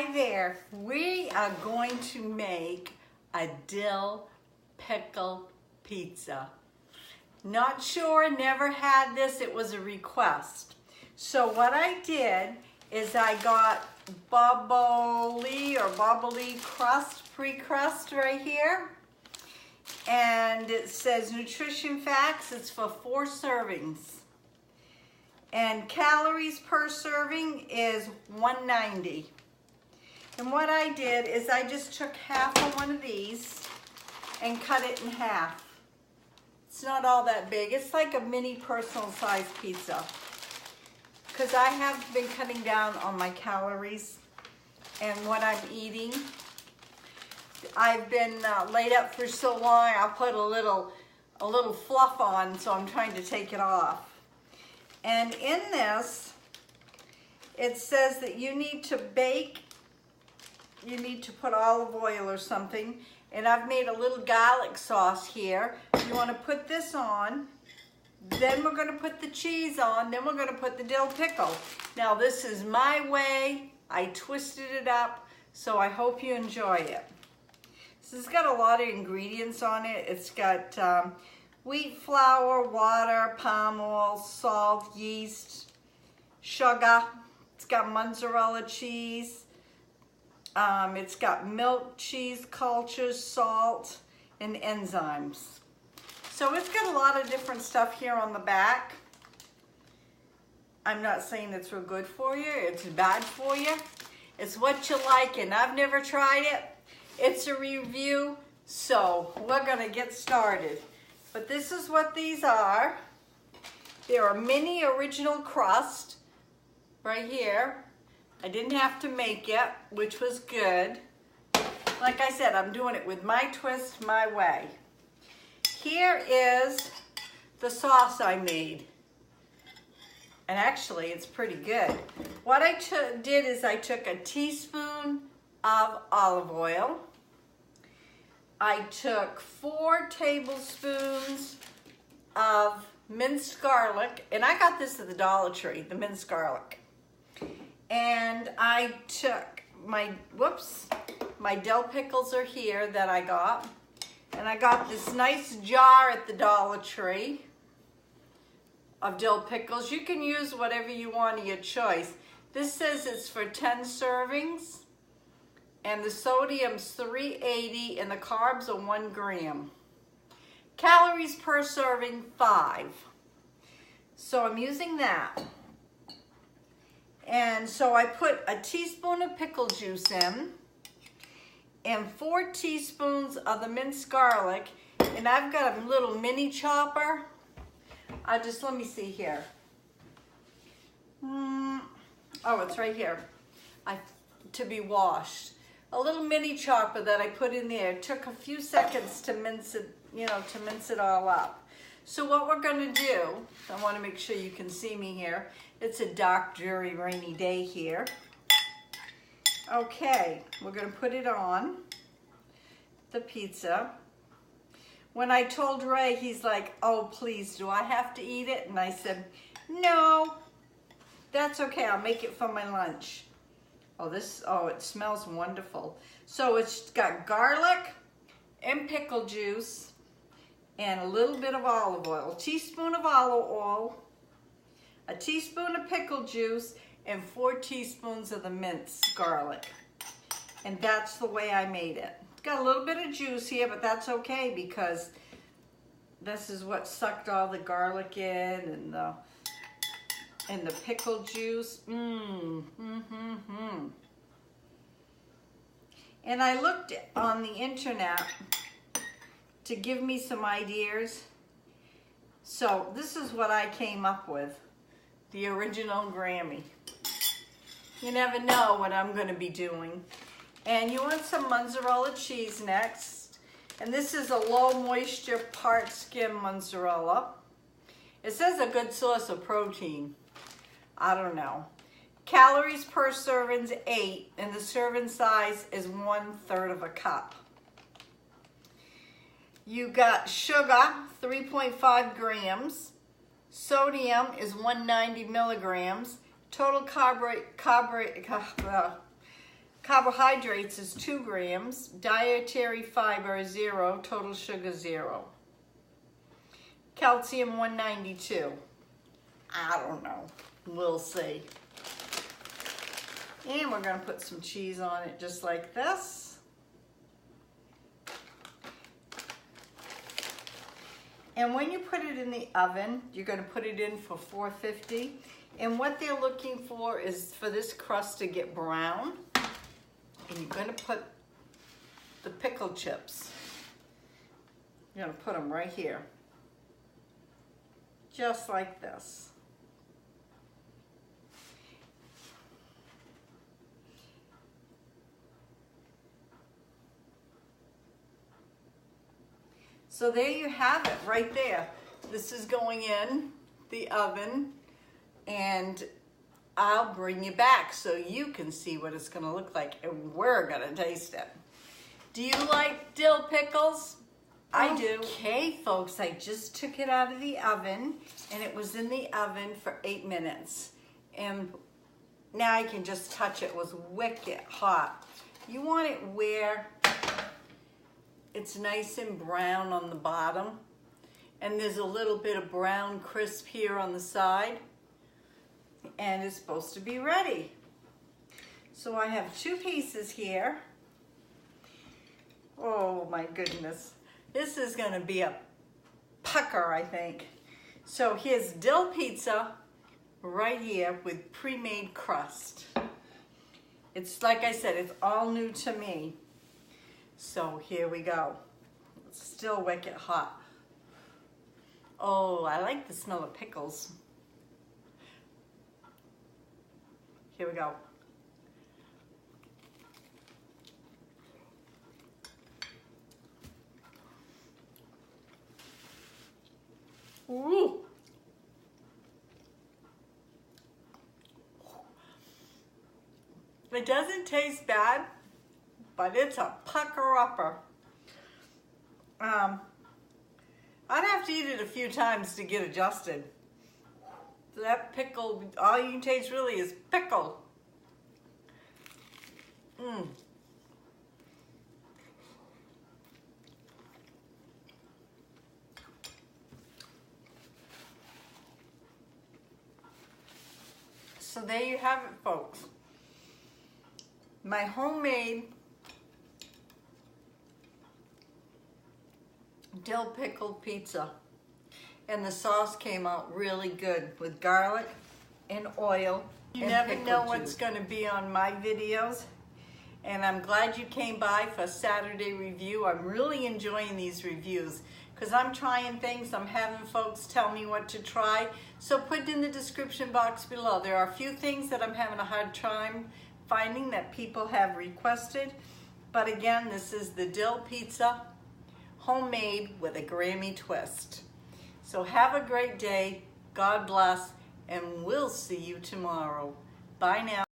Hi there. We are going to make a dill pickle pizza. Not sure, never had this. It was a request. So what I did is I got Boboli crust, pre-crust right here. And it says nutrition facts, it's for 4 servings. And calories per serving is 190. And what I did is I just took half of one of these and cut it in half. It's not all that big. It's like a mini personal size pizza. Because I have been cutting down on my calories and what I'm eating. I've been laid up for so long, I'll put a little fluff on, so I'm trying to take it off. And in this, it says that you need to bake, you need to put olive oil or something, and I've made a little garlic sauce here. You want to put this on, then we're going to put the cheese on, then we're going to put the dill pickle. Now this is my way, I twisted it up, so I hope you enjoy it. This has got a lot of ingredients on it. It's got wheat flour, water, palm oil, salt, yeast, sugar. It's got mozzarella cheese. It's got milk, cheese, cultures, salt, and enzymes. So it's got a lot of different stuff here on the back. I'm not saying it's real good for you. It's bad for you. It's what you like, and I've never tried it. It's a review, so we're gonna get started. But this is what these are. They're a mini original crust right here. I didn't have to make it, which was good. Like I said, I'm doing it with my twist, my way. Here is the sauce I made. And actually, it's pretty good. What I did is I took a teaspoon of olive oil. I took 4 tablespoons of minced garlic, and I got this at the Dollar Tree, the minced garlic. And I took my dill pickles are here that I got. And I got this nice jar at the Dollar Tree of dill pickles. You can use whatever you want of your choice. This says it's for 10 servings. And the sodium's 380 and the carbs are 1 gram. Calories per serving, 5. So I'm using that. And so I put a teaspoon of pickle juice in and 4 teaspoons of the minced garlic. And I've got a little mini chopper. Let me see here. Oh, it's right here. To be washed. A little mini chopper that I put in there. It took a few seconds to mince it, to mince it all up. So what we're gonna do, I wanna make sure you can see me here. It's a dark, dreary, rainy day here. Okay, we're gonna put it on the pizza. When I told Ray, he's like, oh, please, do I have to eat it? And I said, no, that's okay, I'll make it for my lunch. Oh, it smells wonderful. So it's got garlic and pickle juice and a little bit of olive oil. A teaspoon of olive oil, a teaspoon of pickle juice, and 4 teaspoons of the minced garlic. And that's the way I made it. It's got a little bit of juice here, but that's okay because this is what sucked all the garlic in and the pickle juice. And I looked on the internet to give me some ideas. So this is what I came up with. The original Grammie. You never know what I'm going to be doing. And you want some mozzarella cheese next. And this is a low moisture part skim mozzarella. It says a good source of protein. I don't know. Calories per serving is 8, and the serving size is 1/3 of a cup. You got sugar, 3.5 grams. Sodium is 190 milligrams. Total Carbohydrates is 2 grams. Dietary fiber 0. Total sugar 0. Calcium 192. I don't know. We'll see. And we're going to put some cheese on it just like this. And when you put it in the oven, you're going to put it in for 450. And what they're looking for is for this crust to get brown. And you're going to put the pickle chips. You're going to put them right here. Just like this. So there you have it right there. This is going in the oven, and I'll bring you back so you can see what it's gonna look like, and we're gonna taste it. Do you like dill pickles? I do. Okay, folks, I just took it out of the oven, and it was in the oven for 8 minutes. And now I can just touch it. It was wicked hot. You want it where it's nice and brown on the bottom, and there's a little bit of brown crisp here on the side, and it's supposed to be ready. So I have 2 pieces here. Oh my goodness. This is gonna be a pucker, I think. So here's dill pizza right here with pre-made crust. It's like I said, it's all new to me. So here we go. It's still wicked hot. Oh, I like the smell of pickles. Here we go. Ooh. It doesn't taste bad, but it's a pucker-upper. I'd have to eat it a few times to get adjusted. That pickle, all you can taste really is pickle. So there you have it, folks. My homemade dill pickled pizza. And the sauce came out really good with garlic and oil. You never know what's going to be on my videos. And I'm glad you came by for Saturday review. I'm really enjoying these reviews because I'm trying things. I'm having folks tell me what to try. So put it in the description box below. There are a few things that I'm having a hard time finding that people have requested. But again, this is the dill pizza, homemade with a Grammie twist. So have a great day. God bless, and we'll see you tomorrow. Bye now.